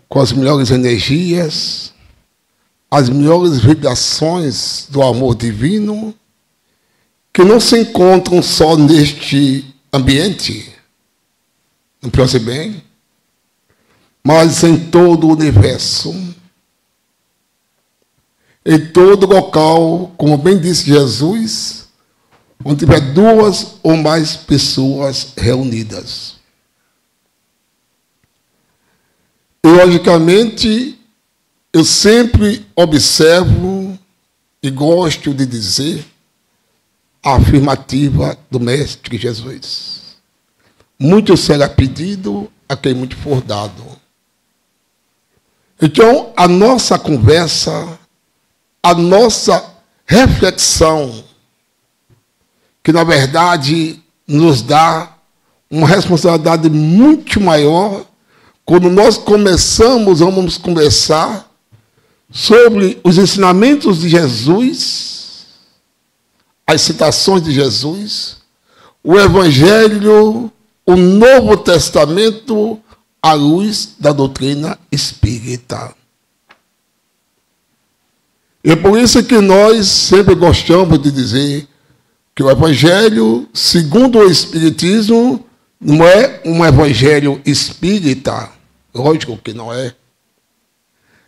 com as melhores energias, as melhores vibrações do amor divino, que não se encontram só neste ambiente, não pense bem, mas em todo o universo, em todo local, como bem disse Jesus, onde tiver duas ou mais pessoas reunidas. E, logicamente, eu sempre observo e gosto de dizer a afirmativa do Mestre Jesus. Muito será pedido a quem muito for dado. Então, a nossa conversa, a nossa reflexão, que na verdade nos dá uma responsabilidade muito maior quando nós vamos conversar sobre os ensinamentos de Jesus, as citações de Jesus, o Evangelho, o Novo Testamento, à luz da doutrina espírita. E é por isso que nós sempre gostamos de dizer que o Evangelho, segundo o Espiritismo, não é um Evangelho espírita. Lógico que não é.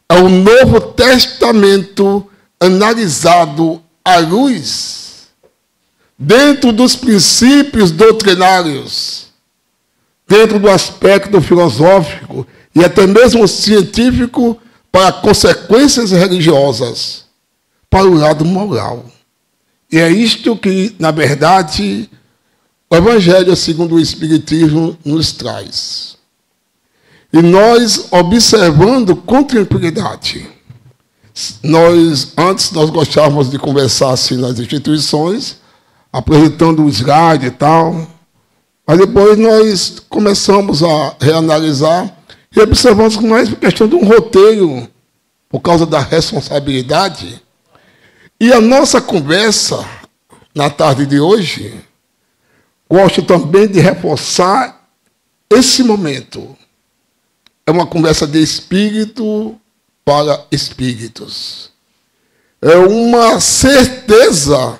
É o Novo Testamento analisado à luz, dentro dos princípios doutrinários, dentro do aspecto filosófico e até mesmo científico, para consequências religiosas, para o lado moral. E é isto que, na verdade, o Evangelho, segundo o Espiritismo, nos traz. E nós, observando com tranquilidade, antes nós gostávamos de conversar assim nas instituições, apresentando o slide e tal, mas depois nós começamos a reanalisar e observamos que nós, questão de um roteiro, por causa da responsabilidade. E a nossa conversa, na tarde de hoje, gosto também de reforçar esse momento. É uma conversa de espírito para espíritos. É uma certeza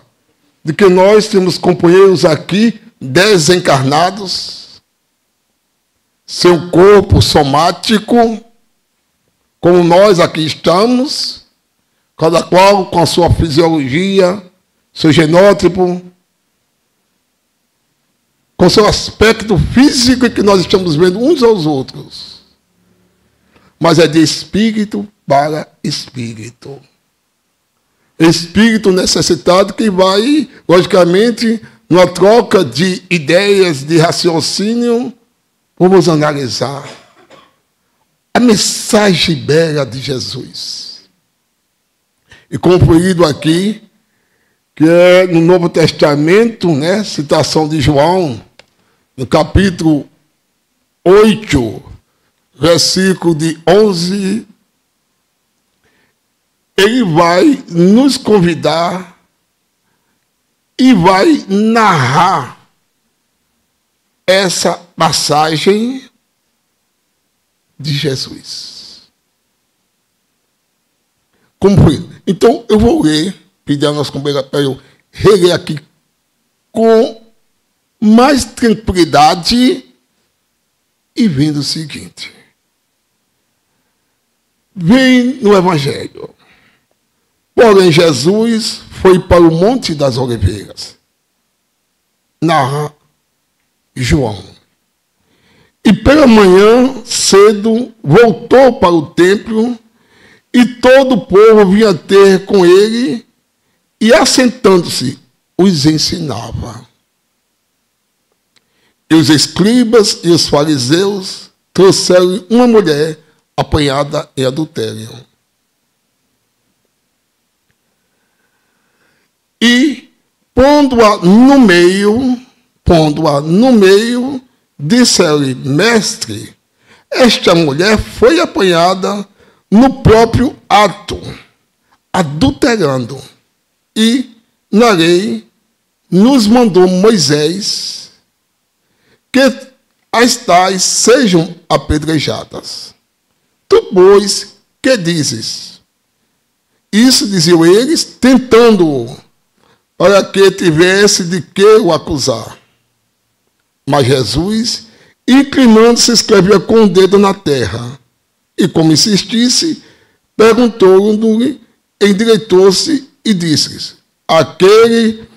de que nós temos companheiros aqui desencarnados, seu corpo somático, como nós aqui estamos, cada qual com a sua fisiologia, seu genótipo, com seu aspecto físico que nós estamos vendo uns aos outros. Mas é de espírito para espírito. Espírito necessitado que vai, logicamente, numa troca de ideias, de raciocínio, vamos analisar a mensagem bela de Jesus. E concluído aqui, que é no Novo Testamento, né, citação de João, no capítulo 8, versículo de 11, ele vai nos convidar e vai narrar essa passagem de Jesus. Como foi? Então, eu vou ler, pedir a nossa companheira para eu reler aqui com mais tranquilidade e vendo o seguinte. Vem no Evangelho. Porém, Jesus foi para o Monte das Oliveiras. Narra João. E pela manhã, cedo, voltou para o templo e todo o povo vinha ter com ele e, assentando-se, os ensinava. E os escribas e os fariseus trouxeram uma mulher apanhada em adultério. E, pondo-a no meio, disse-lhe, mestre, esta mulher foi apanhada no próprio ato, adulterando. E, na lei, nos mandou Moisés que as tais sejam apedrejadas. Tu, pois, que dizes? Isso diziam eles, tentando-o, para que tivesse de que o acusar. Mas Jesus, inclinando-se, escrevia com o dedo na terra. E, como insistisse, perguntou-lhe, endireitou-se e disse-lhes: aquele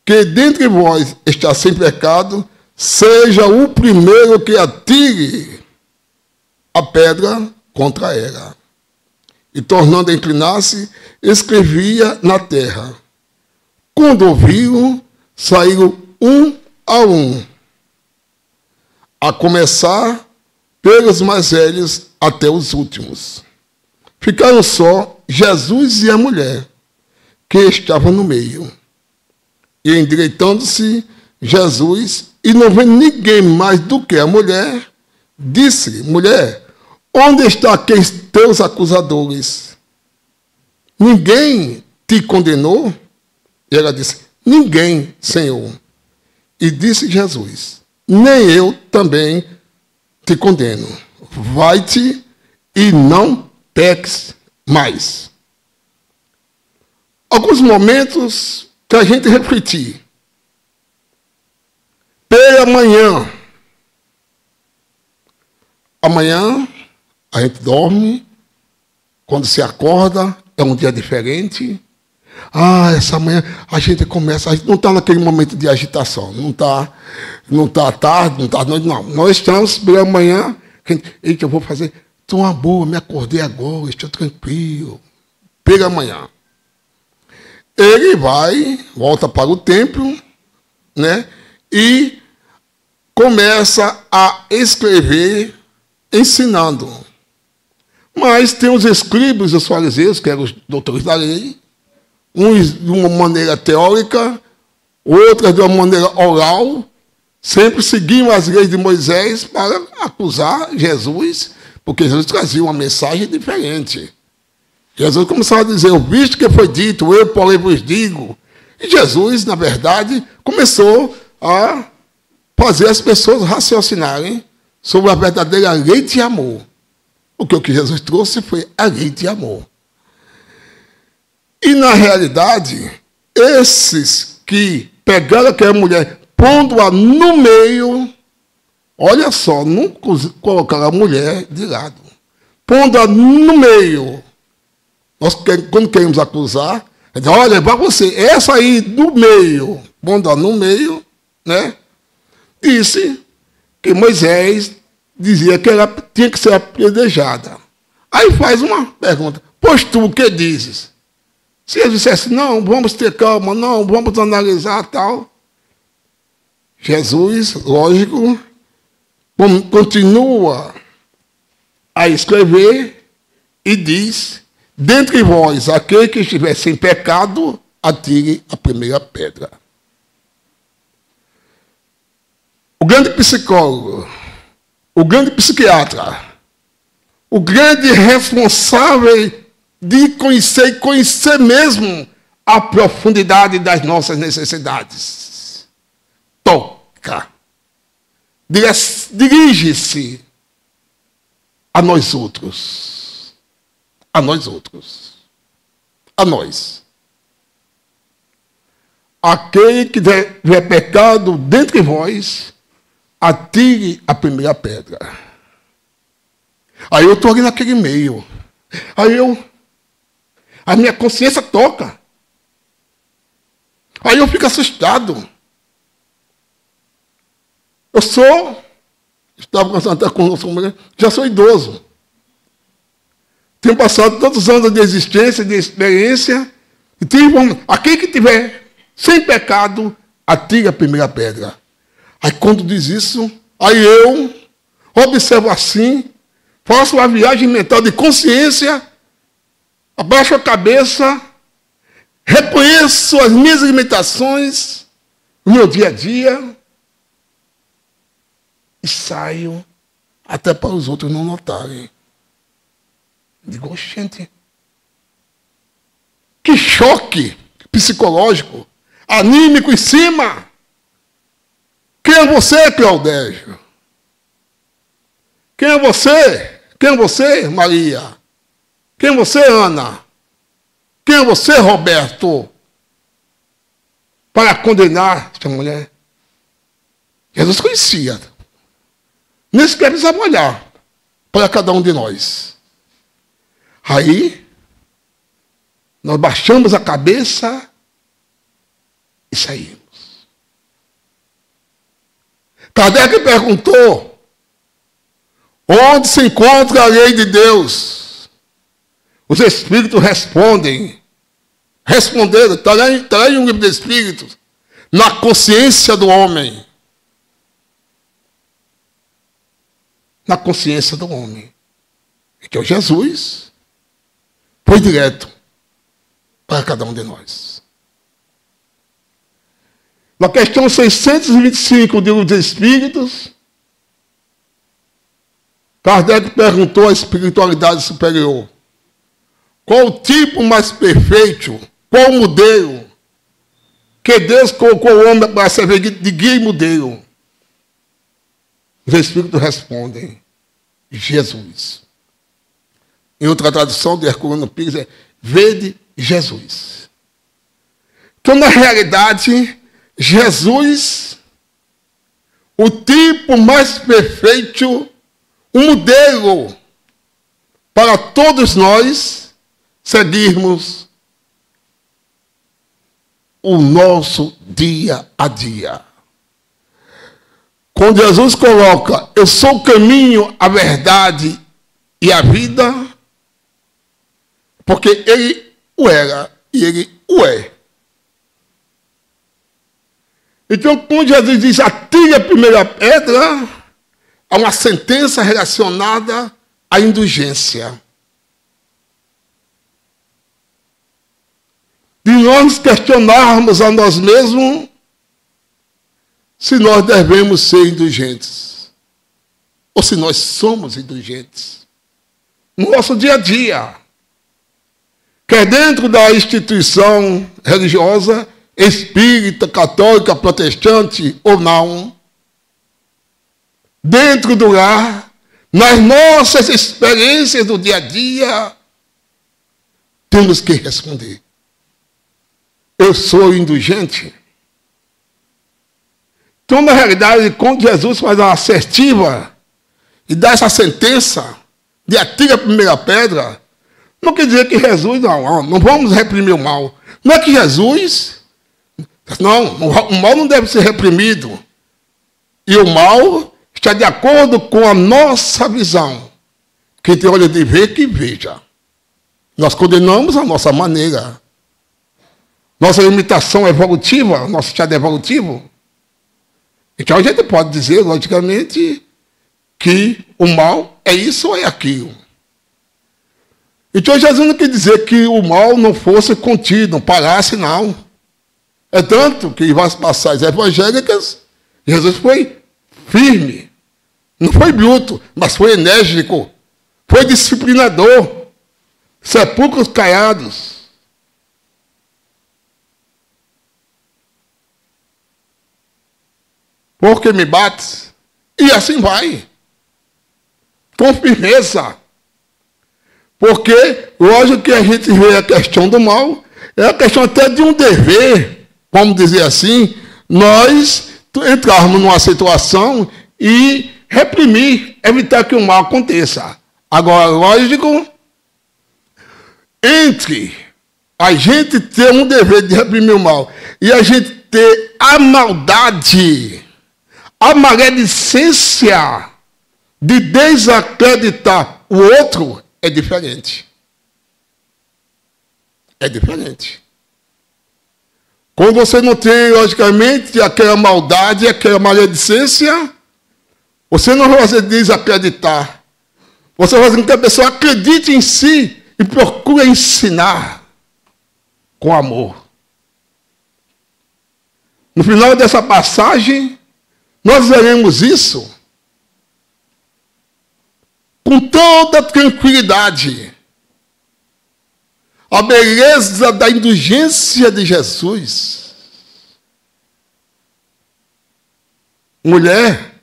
que dentre vós está sem pecado, seja o primeiro que atire a pedra contra ela. E, tornando a inclinar-se, escrevia na terra. Quando ouviram, saíram um a um, a começar pelos mais velhos até os últimos. Ficaram só Jesus e a mulher, que estava no meio. E, endireitando-se, Jesus, e não vendo ninguém mais do que a mulher, disse-lhe: mulher, onde estão aqueles teus acusadores? Ninguém te condenou? E ela disse: ninguém, Senhor. E disse Jesus: nem eu também te condeno. Vai-te e não peques mais. Alguns momentos que a gente refletir. Pela manhã. Amanhã a gente dorme. Quando se acorda, é um dia diferente. Essa manhã a gente começa, a gente não está naquele momento de agitação, não está tarde, não está noite, não. Nós estamos pela manhã, eita, eu vou fazer, estou uma boa, me acordei agora, estou tranquilo. Pela manhã. Ele volta para o templo, né, e começa a escrever, ensinando. Mas tem os escribas, os fariseus, que eram os doutores da lei, uns de uma maneira teórica, outras de uma maneira oral, sempre seguiam as leis de Moisés para acusar Jesus, porque Jesus trazia uma mensagem diferente. Jesus começava a dizer: visto que foi dito, eu porém vos digo. E Jesus, na verdade, começou a fazer as pessoas raciocinarem sobre a verdadeira lei de amor. Porque o que Jesus trouxe foi a lei de amor. E, na realidade, esses que pegaram aquela mulher, pondo-a no meio, olha só, não colocaram a mulher de lado. Pondo-a no meio. Nós, quando queremos acusar, a gente diz: olha, para você, essa aí do meio, pondo-a no meio, né? Disse que Moisés dizia que ela tinha que ser apedrejada. Aí faz uma pergunta: pois tu o que dizes? Se ele dissesse: não, vamos ter calma, não, vamos analisar tal. Jesus, lógico, continua a escrever e diz: dentre vós, aquele que estiver sem pecado, atire a primeira pedra. O grande psicólogo, o grande psiquiatra, o grande responsável de conhecer mesmo a profundidade das nossas necessidades. Toca. Dirige-se a nós outros. A nós outros. A nós. Aquele que tiver pecado dentre vós, atire a primeira pedra. Aí eu estou ali naquele meio. A minha consciência toca. Aí eu fico assustado. Estava conversando até com o nosso mulher, já sou idoso. Tenho passado tantos anos de existência, de experiência, e aquele que tiver sem pecado, atire a primeira pedra. Aí quando diz isso, aí eu observo assim, faço uma viagem mental de consciência, abaixo a cabeça, reconheço as minhas limitações, o meu dia a dia, e saio até para os outros não notarem. Digo: gente, que choque psicológico, anímico em cima. Quem é você, Claudégio? Quem é você, Quem é você, Maria? Quem é você, Ana? Quem é você, Roberto? Para condenar esta mulher. Jesus conhecia. Nem sequer precisava olhar para cada um de nós. Aí, nós baixamos a cabeça e saímos. Kardec perguntou: onde se encontra a lei de Deus? Os Espíritos respondem. Responderam, está lá em um livro de Espíritos, na consciência do homem. Na consciência do homem. Então Jesus foi direto para cada um de nós. Na questão 625 do livro dos Espíritos, Kardec perguntou à espiritualidade superior: qual o tipo mais perfeito, qual o modelo que Deus colocou o homem para servir de guia e modelo? Os Espíritos respondem: Jesus. Em outra tradução de Herculano Pires é: vede Jesus. Então, na realidade, Jesus, o tipo mais perfeito, um modelo para todos nós seguirmos o nosso dia a dia. Quando Jesus coloca: eu sou o caminho, a verdade e a vida, porque ele o era e ele o é. Então, quando Jesus diz: atire a primeira pedra, há uma sentença relacionada à indulgência. De nós questionarmos a nós mesmos se nós devemos ser indulgentes, ou se nós somos indulgentes no nosso dia a dia, quer dentro da instituição religiosa, espírita, católica, protestante ou não, dentro do lar, nas nossas experiências do dia a dia, temos que responder: eu sou indulgente? Então, na realidade, quando Jesus faz uma assertiva e dá essa sentença de atire a primeira pedra, não quer dizer que Jesus, não vamos reprimir o mal. Não é que Jesus, não, o mal não deve ser reprimido. E o mal está de acordo com a nossa visão. Quem tem olho de ver, que veja. Nós condenamos a nossa maneira. Nossa limitação evolutiva, nosso estado evolutivo. Então a gente pode dizer, logicamente, que o mal é isso ou é aquilo. Então Jesus não quer dizer que o mal não fosse contido, não parasse, não. É tanto que em várias passagens evangélicas, Jesus foi firme. Não foi bruto, mas foi enérgico. Foi disciplinador. Sepulcros caiados. Porque me bate. E assim vai. Com firmeza. Porque, lógico que a gente vê a questão do mal, é a questão até de um dever, vamos dizer assim, nós entrarmos numa situação e reprimir, evitar que o mal aconteça. Agora, lógico, entre a gente ter um dever de reprimir o mal e a gente ter a maldade, a maledicência de desacreditar o outro, é diferente. É diferente. Quando você não tem, logicamente, aquela maldade, aquela maledicência, você não vai fazer desacreditar. Você vai fazer com que a pessoa acredite em si e procure ensinar com amor. No final dessa passagem, nós veremos isso com toda tranquilidade. A beleza da indulgência de Jesus. Mulher,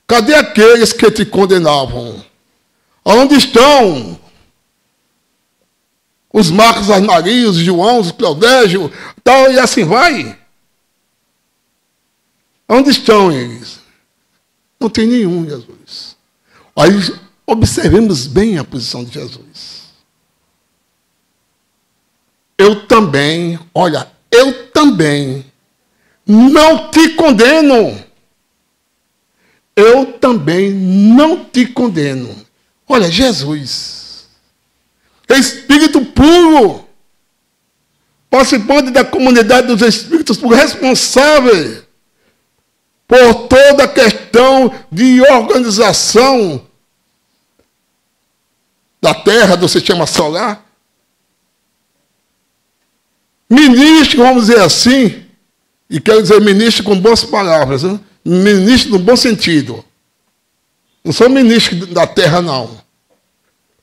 cadê aqueles que te condenavam? Onde estão os Marcos, as Marias, os João, os Claudégio, tal, e assim vai? Onde estão eles? Não tem nenhum, Jesus. Aí observemos bem a posição de Jesus. Eu também não te condeno. Eu também não te condeno. Olha, Jesus, Espírito puro, participante da comunidade dos Espíritos puros, responsável por toda a questão de organização da Terra, do sistema solar. Ministro, vamos dizer assim, e quero dizer ministro com boas palavras, né? Ministro no bom sentido. Não sou ministro da Terra, não.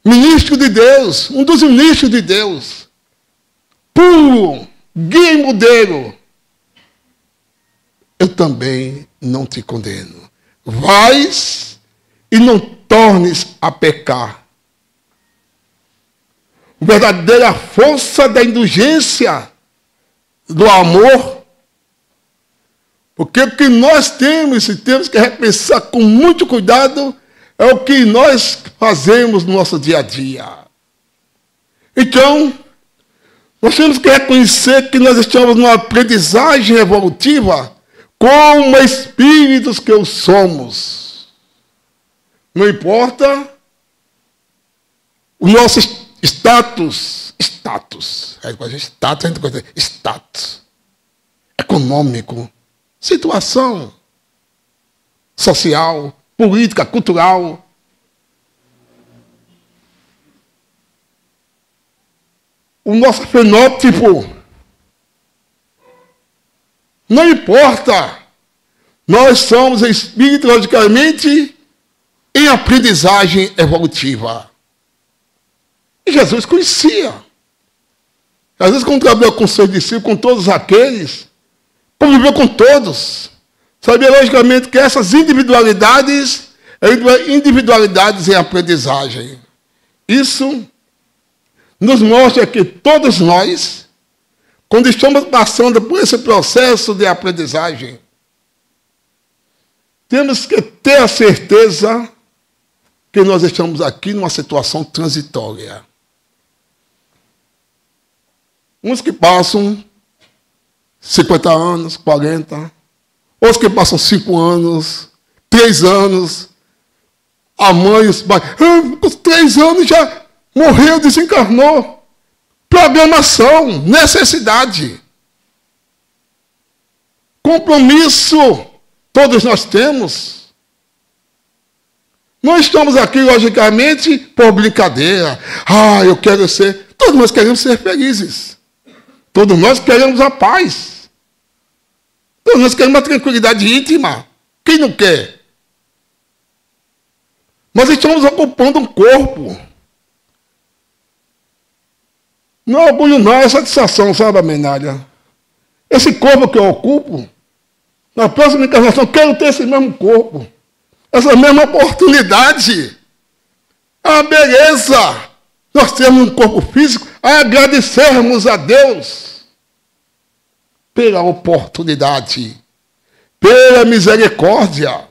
Ministro de Deus, um dos ministros de Deus. Puro, guia e modelo. Eu também não te condeno. Vais e não tornes a pecar. A verdadeira força da indulgência, do amor. Porque o que nós temos e temos que repensar com muito cuidado é o que nós fazemos no nosso dia a dia. Então, nós temos que reconhecer que nós estamos numa aprendizagem evolutiva como espíritos que somos. Não importa o nosso status econômico, situação social, política, cultural. O nosso fenótipo. Não importa. Nós somos espíritos, logicamente, em aprendizagem evolutiva. E Jesus conhecia. Jesus, quando trabalhou com seus discípulos, com todos aqueles, conviveu com todos. Sabia, logicamente, que essas individualidades eram individualidades em aprendizagem. Isso nos mostra que todos nós, quando estamos passando por esse processo de aprendizagem, temos que ter a certeza que nós estamos aqui numa situação transitória. Uns que passam 50 anos, 40, outros que passam 5 anos, 3 anos, a mãe, os pais, com 3 anos já morreu, desencarnou. Programação, necessidade. Compromisso, todos nós temos. Não estamos aqui, logicamente, por brincadeira. Eu quero ser... Todos nós queremos ser felizes. Todos nós queremos a paz. Todos nós queremos uma tranquilidade íntima. Quem não quer? Mas estamos ocupando um corpo. Não é orgulho, não, é satisfação, sabe, Amenália? Esse corpo que eu ocupo, na próxima encarnação, eu quero ter esse mesmo corpo. Essa mesma oportunidade. Beleza! Nós temos um corpo físico, agradecermos a Deus pela oportunidade, pela misericórdia.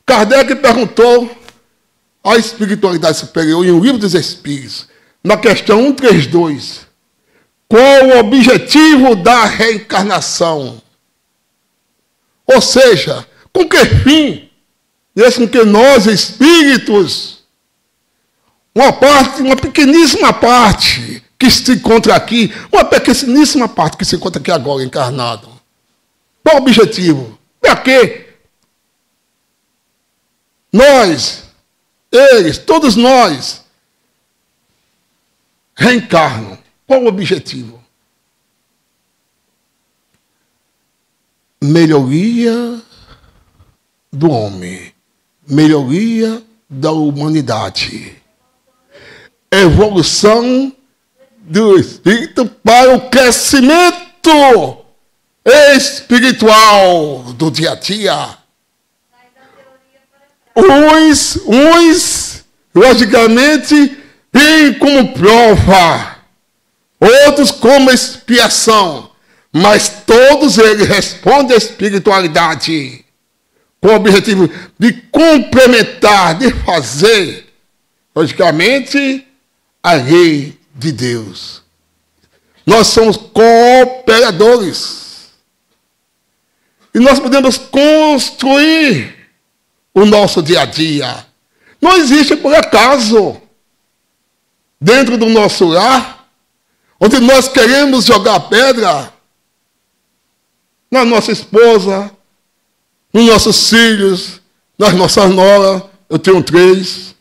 Kardec perguntou à espiritualidade superior, em O Livro dos Espíritos, na questão 132, qual o objetivo da reencarnação? Ou seja, com que fim? Esse com que nós, espíritos, uma pequeníssima parte que se encontra aqui, uma pequeníssima parte que se encontra aqui agora, encarnado. Qual o objetivo? Para quê? Nós, eles, todos nós, reencarnam. Qual o objetivo? Melhoria do homem, melhoria da humanidade, evolução do espírito para o crescimento espiritual do dia a dia. Uns, logicamente, vêm como prova, outros como expiação, mas todos eles respondem à espiritualidade, com o objetivo de complementar, de fazer, logicamente, a lei de Deus. Nós somos cooperadores. E nós podemos construir o nosso dia a dia. Não existe por acaso, dentro do nosso lar, onde nós queremos jogar pedra na nossa esposa, nos nossos filhos, nas nossas noras. Eu tenho três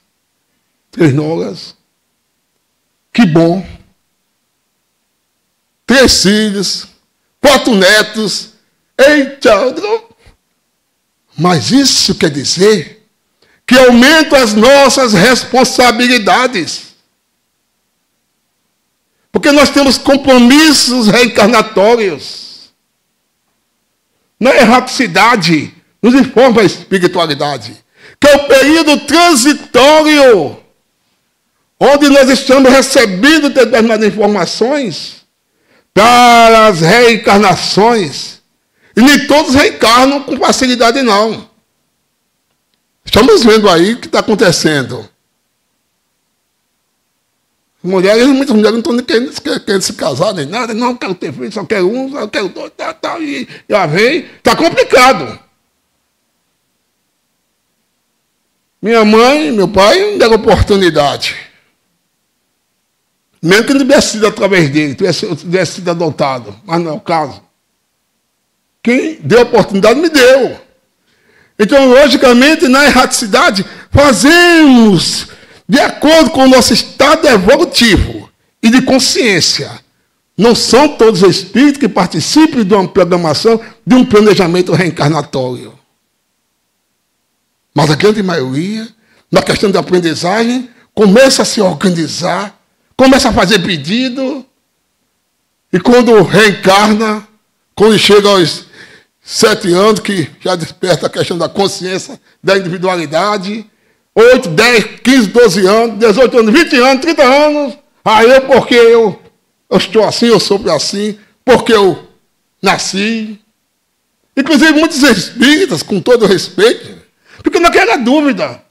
noras. Que bom. 3 filhos, 4 netos. Eita! Mas isso quer dizer que aumenta as nossas responsabilidades. Porque nós temos compromissos reencarnatórios. Na erraticidade, nos informa a espiritualidade, que é o período transitório, onde nós estamos recebendo determinadas informações para as reencarnações. E nem todos reencarnam com facilidade, não. Estamos vendo aí o que está acontecendo. Muitas mulheres não estão querendo se casar, nem nada. Não, quero ter filho, só quero um, só quero dois, tal, e já vem. Está complicado. Minha mãe e meu pai me deram oportunidade. Mesmo que não tivesse sido através dele, tivesse sido adotado. Mas não é o caso. Quem deu a oportunidade me deu. Então, logicamente, na erraticidade, fazemos de acordo com o nosso estado evolutivo e de consciência. Não são todos os espíritos que participam de uma programação, de um planejamento reencarnatório. Mas a grande maioria, na questão da aprendizagem, começa a se organizar, começa a fazer pedido, e quando reencarna, quando chega aos 7 anos, que já desperta a questão da consciência, da individualidade, 8, 10, 15, 12 anos, 18 anos, 20 anos, 30 anos, porque eu estou assim, eu sou assim, porque eu nasci. Inclusive, muitos espíritas, com todo respeito, porque naquela dúvida,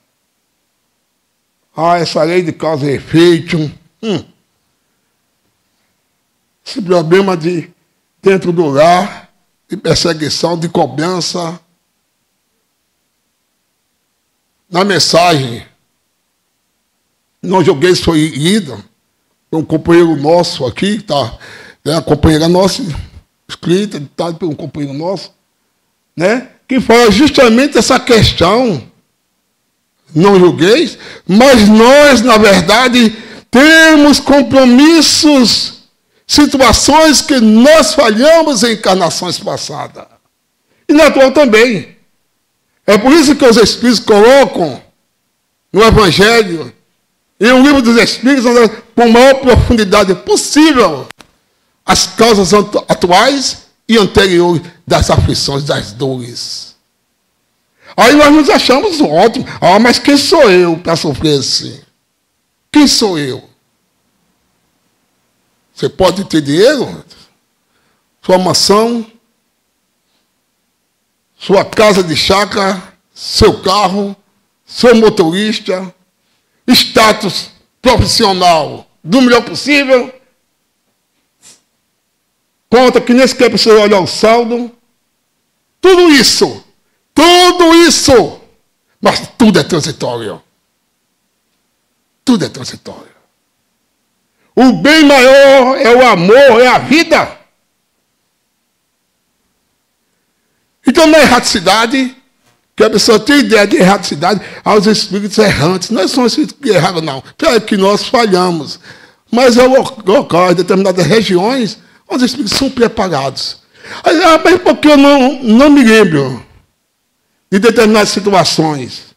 essa lei de causa e efeito, esse problema de dentro do lar, de perseguição, de cobrança. Na mensagem, não joguei isso foi lido, um companheiro nosso aqui, tá, né, a companheira nossa, escrita, ditado por um companheiro nosso, né, que fala justamente essa questão, não julgueis, mas nós, na verdade, temos compromissos, situações que nós falhamos em encarnações passadas. E na atual também. É por isso que os Espíritos colocam no Evangelho, e o livro dos Espíritos, com a maior profundidade possível, as causas atuais e anteriores das aflições, das dores. Aí nós nos achamos ótimos. Mas quem sou eu para sofrer assim? Quem sou eu? Você pode ter dinheiro, sua mansão, sua casa de chácara, seu carro, seu motorista, status profissional do melhor possível, conta que nem sequer precisa olhar o saldo, tudo isso, mas tudo é transitório. Tudo é transitório. O bem maior é o amor, é a vida. Então, na erraticidade, que a pessoa tem ideia de erraticidade, aos espíritos errantes. Não são espíritos que erraram, não. Claro que nós falhamos. Mas é local, em determinadas regiões, os espíritos são preparados. Mas por que eu não me lembro de determinadas situações?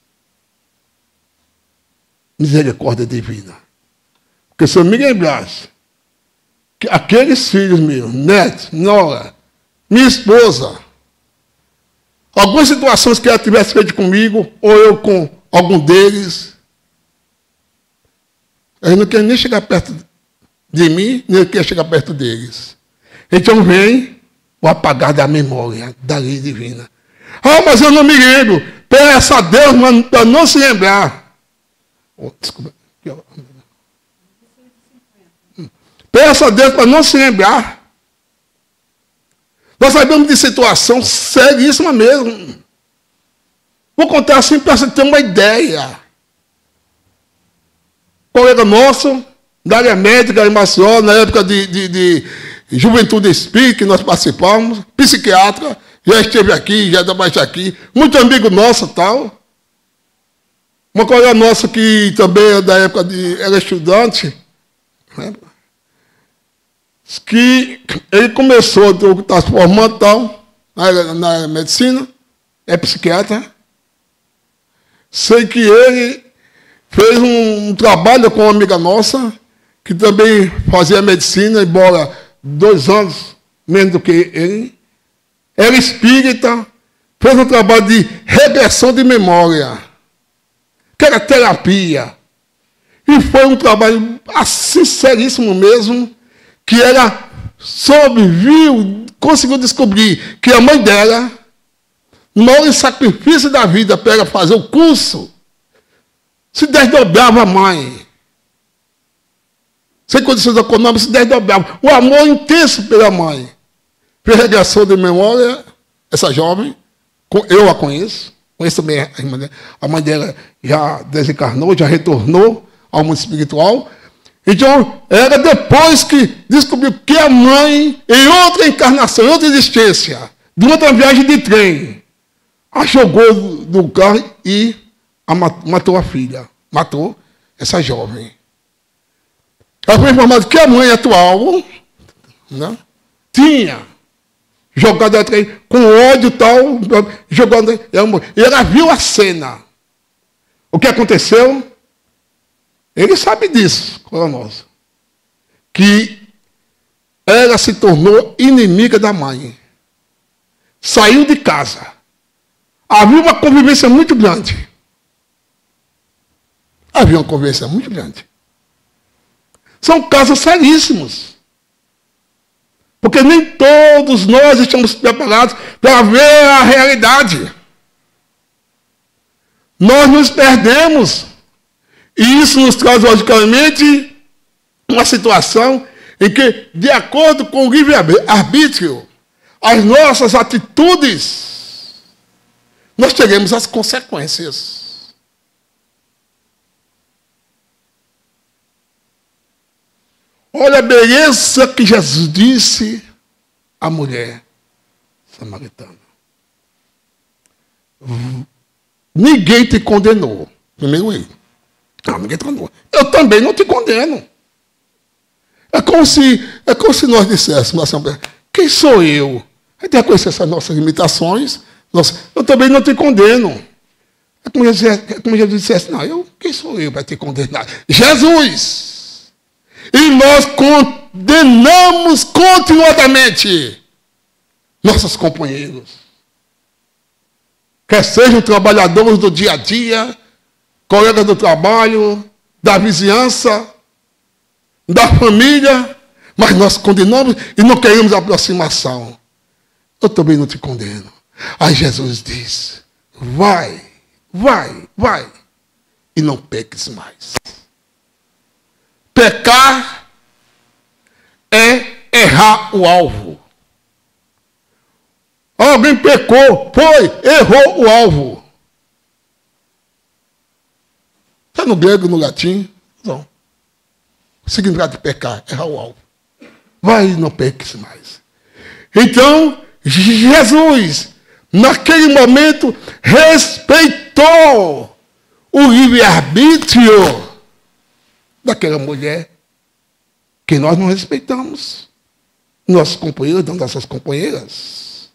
Misericórdia divina. Porque se eu me lembrasse que aqueles filhos meus, netos, nora, minha esposa, algumas situações que ela tivesse feito comigo, ou eu com algum deles, eles não querem nem chegar perto de mim, nem eu quero chegar perto deles. Então vem o apagar da memória, da lei divina. Ah, mas eu não me lembro. Peça a Deus para não se lembrar. Oh, desculpa. Peça a Deus para não se lembrar. Nós sabemos de situação seríssima mesmo. Vou contar assim para você ter uma ideia. Colega nosso, da área médica em Maceió, na época de Juventude Espírita, que nós participamos, psiquiatra, já esteve aqui, já trabalhou aqui, muito amigo nosso tal. Uma colega nossa que também da época era estudante, né? Que ele começou, está se formando tal, na medicina, é psiquiatra. Sei que ele fez um trabalho com uma amiga nossa, que também fazia medicina, embora 2 anos menos do que ele. Era espírita, fez um trabalho de regressão de memória, que era terapia. E foi um trabalho assim seríssimo mesmo, que ela soube, viu, conseguiu descobrir que a mãe dela, no maior sacrifício da vida para ela fazer o curso, se desdobrava a mãe. Sem condições econômicas, se desdobrava. O amor intenso pela mãe. Fez regressão de memória, essa jovem, eu a conheço bem a irmã dela. A mãe dela já desencarnou, já retornou ao mundo espiritual. Então, era depois que descobriu que a mãe, em outra encarnação, em outra existência, durante uma viagem de trem, a jogou do carro e matou a filha. Matou essa jovem. Ela foi informada que a mãe atual, né, tinha jogado a trem com ódio e tal, jogando. E ela viu a cena. O que aconteceu? Ele sabe disso, nosso, que ela se tornou inimiga da mãe. Saiu de casa. Havia uma convivência muito grande. Havia uma convivência muito grande. São casos seríssimos. Porque nem todos nós estamos preparados para ver a realidade. Nós nos perdemos. E isso nos traz, logicamente, uma situação em que, de acordo com o livre-arbítrio, as nossas atitudes, nós teremos as consequências. Olha a beleza que Jesus disse à mulher samaritana. Ninguém te condenou. Primeiro ele. Não, ninguém te condenou. Eu também não te condeno. É como se nós disséssemos assim, quem sou eu? A gente reconhecer essas nossas limitações. Eu também não te condeno. É como Jesus dissesse, não, quem sou eu para te condenar? Jesus! E nós condenamos continuadamente nossos companheiros. Quer sejam trabalhadores do dia a dia, colegas do trabalho, da vizinhança, da família, mas nós condenamos e não queremos aproximação. Eu também não te condeno. Aí Jesus diz, vai, e não peques mais. Pecar é errar o alvo. Alguém pecou, errou o alvo. Está no grego, no latim? Não. O significado de pecar, errar o alvo. Vai e não peques mais. Então, Jesus, naquele momento, respeitou o livre-arbítrio daquela mulher que nós não respeitamos. Nossos companheiros, não nossas companheiras.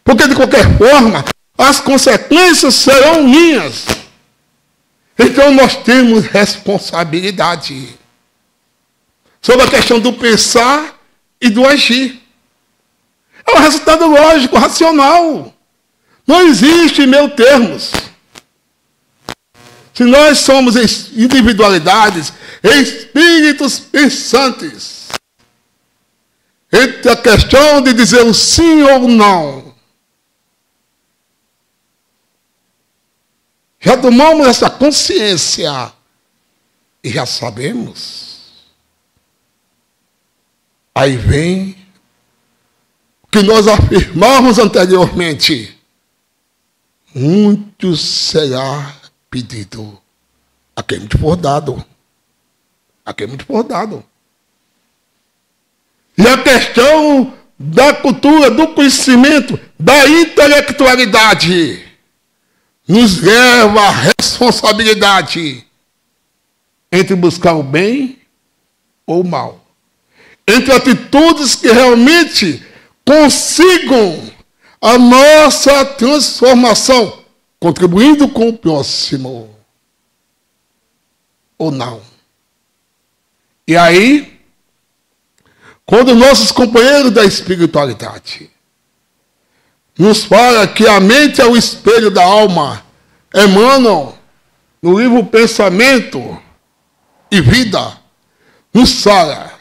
Porque, de qualquer forma, as consequências serão minhas. Então, nós temos responsabilidade sobre a questão do pensar e do agir. É um resultado lógico, racional. Não existe meio termos. se nós somos individualidades, espíritos pensantes, entre a questão de dizer o sim ou não, já tomamos essa consciência e já sabemos. Aí vem o que nós afirmamos anteriormente. Muito será pedido a quem muito for dado. A quem muito for dado. E a questão da cultura, do conhecimento, da intelectualidade, nos leva à responsabilidade entre buscar o bem ou o mal. Entre atitudes que realmente consigam a nossa transformação, contribuindo com o próximo, ou não. E aí, quando nossos companheiros da espiritualidade nos falam que a mente é o espelho da alma, Emmanuel, no livro Pensamento e Vida, nos fala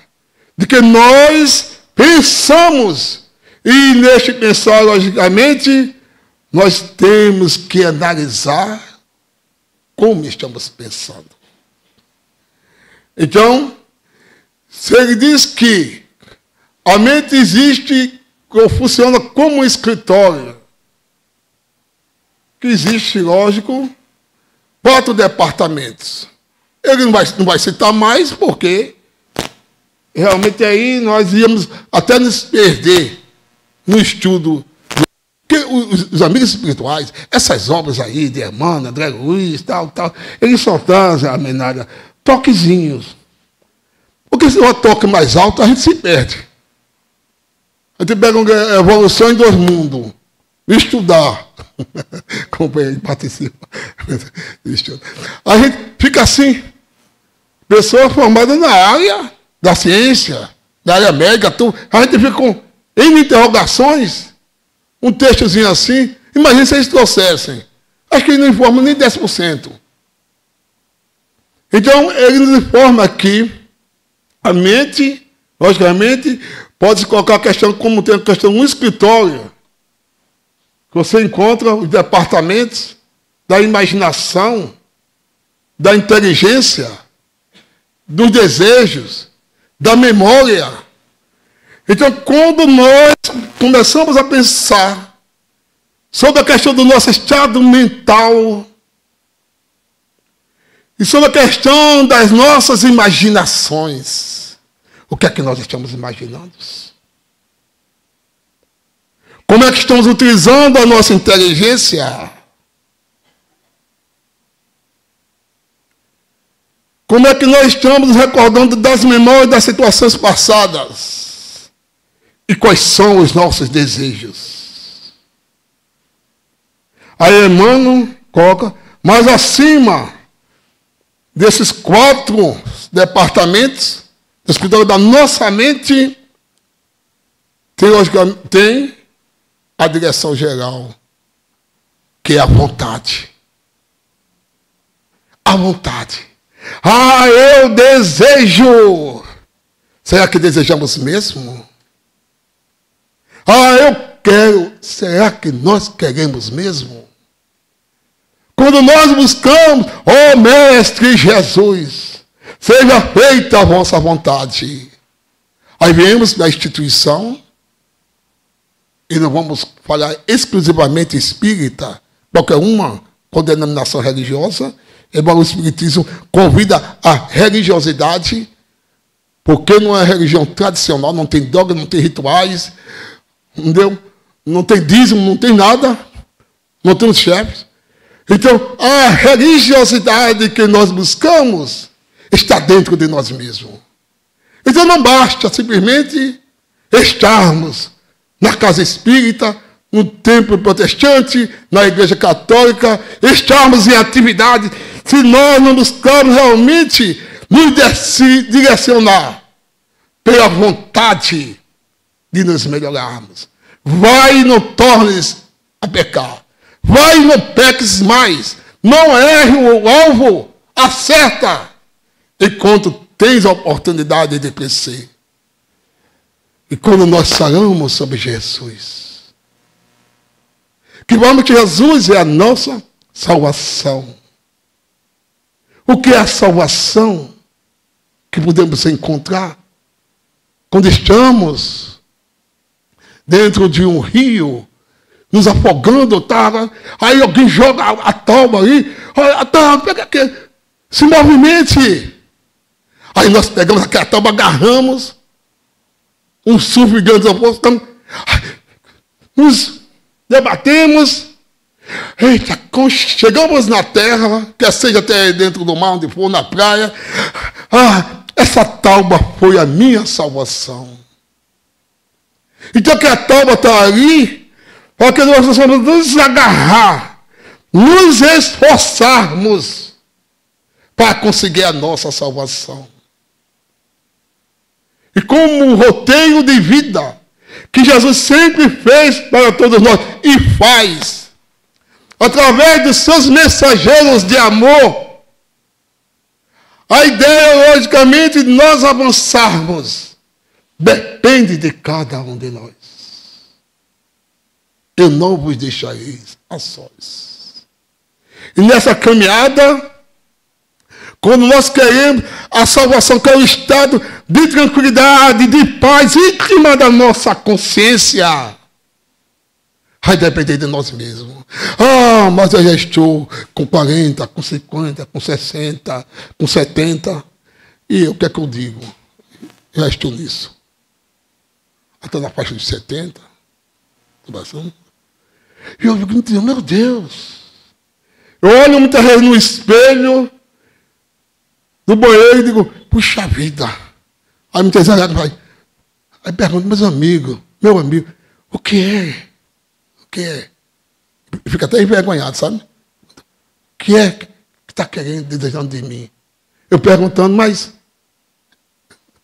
de que nós pensamos, e neste pensar, logicamente, nós temos que analisar como estamos pensando. Então, se ele diz que a mente existe, ou funciona como um escritório, que existe, lógico, 4 departamentos. Ele não vai citar mais, porque realmente aí nós íamos até nos perder no estudo. Porque os amigos espirituais, essas obras aí de Emmanuel, André Luiz, tal, eles só trazem, a Menária, toquezinhos. Porque se o toque mais alto, a gente se perde. A gente pega uma evolução em 2 mundos. Estudar. Como ele participa. A gente fica assim. Pessoa formada na área da ciência, da área médica, tudo. A gente fica com N interrogações. Um textozinho assim. Imagina se eles trouxessem. Acho que ele não informa nem 10%. Então, ele nos informa aqui. A mente, logicamente, pode-se colocar a questão como tem a questão no escritório. Que você encontra os departamentos da imaginação, da inteligência, dos desejos, da memória. Então, quando nós começamos a pensar sobre a questão do nosso estado mental e sobre a questão das nossas imaginações, o que é que nós estamos imaginando? Como é que estamos utilizando a nossa inteligência? Como é que nós estamos nos recordando das memórias das situações passadas? E quais são os nossos desejos? Aí Emmanuel coloca, mas acima desses 4 departamentos, do escritório da nossa mente, tem a direção geral, que é a vontade. A vontade. Ah, eu desejo. Será que desejamos mesmo? Ah, eu quero. Será que nós queremos mesmo? Quando nós buscamos, ó Mestre Jesus, seja feita a vossa vontade. Aí viemos da instituição, e não vamos falar exclusivamente espírita, qualquer uma com denominação religiosa, embora o espiritismo convida a religiosidade, porque não é religião tradicional, não tem dogma, não tem rituais, entendeu? Não tem dízimo, não tem nada, não tem os chefes. Então, a religiosidade que nós buscamos está dentro de nós mesmos. Então não basta simplesmente estarmos na casa espírita, no templo protestante, na igreja católica, estarmos em atividade, se nós não buscarmos realmente nos direcionar pela vontade de nos melhorarmos. Vai e não tornes a pecar. Vai e não peques mais. Não erre o alvo, acerta, enquanto tens a oportunidade de crescer. E quando nós falamos sobre Jesus, que vamos que Jesus é a nossa salvação. O que é a salvação que podemos encontrar quando estamos dentro de um rio, nos afogando, tá? Aí alguém joga a tábua aí, olha, tá, pega aqui, se movimente. Aí nós pegamos aquela tábua, agarramos, um surf grande, nos debatemos, eita, chegamos na terra, quer seja até dentro do mar, onde for, na praia, essa tábua foi a minha salvação. Então que a tábua está ali, para que nós possamos nos agarrar, nos esforçarmos para conseguir a nossa salvação. E como um roteiro de vida que Jesus sempre fez para todos nós e faz, através dos seus mensageiros de amor, a ideia, logicamente, de nós avançarmos depende de cada um de nós. Eu não vos deixarei a sós. E nessa caminhada, quando nós queremos a salvação, que é o estado de tranquilidade, de paz íntima da nossa consciência, vai depender de nós mesmos. Mas eu já estou com 40, com 50, com 60, com 70. E o que é que eu digo? Já estou nisso. Até na faixa de 70. E eu digo, meu Deus. Eu olho muitas vezes no espelho do banheiro e digo, puxa vida. Aí muitas vezes vai. Aí pergunto, meu amigo, o que é? O que é? Fica até envergonhado, sabe? O que é que está querendo, desejando de mim? Eu perguntando, mas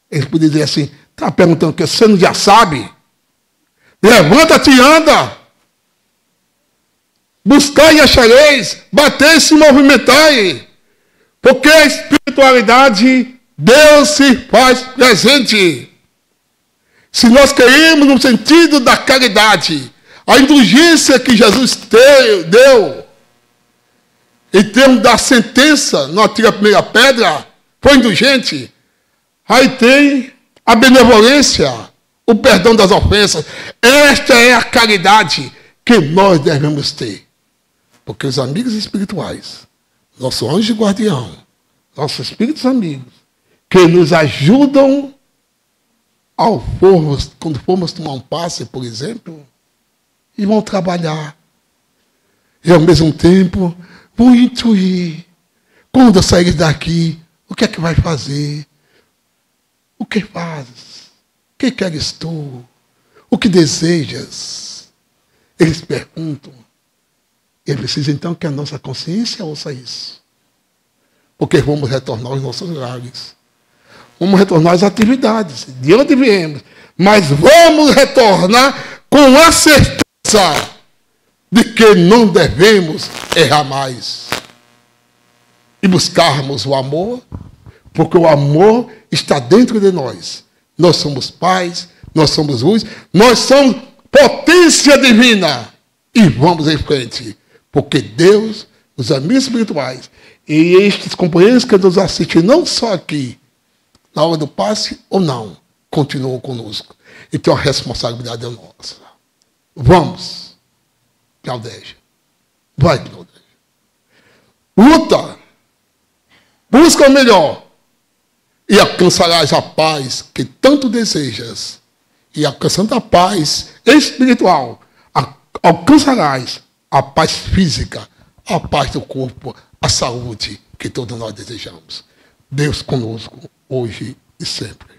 ele podia dizer assim, está perguntando o que você não já sabe? Levanta-te e anda. Buscai e achareis, batei e se movimentai. Porque a espiritualidade, Deus se faz presente. Se nós queremos no sentido da caridade, a indulgência que Jesus deu, em termos da sentença, não atira a primeira pedra, foi indulgente. Aí tem a benevolência, o perdão das ofensas. Esta é a caridade que nós devemos ter. Porque os amigos espirituais, nosso anjo guardião, nossos espíritos amigos, que nos ajudam quando formos tomar um passe, por exemplo, e vão trabalhar. E ao mesmo tempo vão intuir. Quando eu sair daqui, o que é que vai fazer? O que fazes? O que queres tu? O que desejas? Eles perguntam. E é preciso então que a nossa consciência ouça isso. Porque vamos retornar aos nossos lares. Vamos retornar às atividades, de onde viemos. Mas vamos retornar com a certeza de que não devemos errar mais. E buscarmos o amor, porque o amor está dentro de nós. Nós somos pais, nós somos luz, nós somos potência divina. E vamos em frente. Porque Deus, os amigos espirituais, e estes companheiros que nos assistem, não só aqui, na hora do passe ou não, continuam conosco. Então a responsabilidade é nossa. Vamos, Claudégia. Vai, Claudégia. Luta. Busca o melhor. E alcançarás a paz que tanto desejas. E alcançando a paz espiritual, alcançarás a paz física, a paz do corpo, a saúde que todos nós desejamos. Deus conosco, hoje e sempre.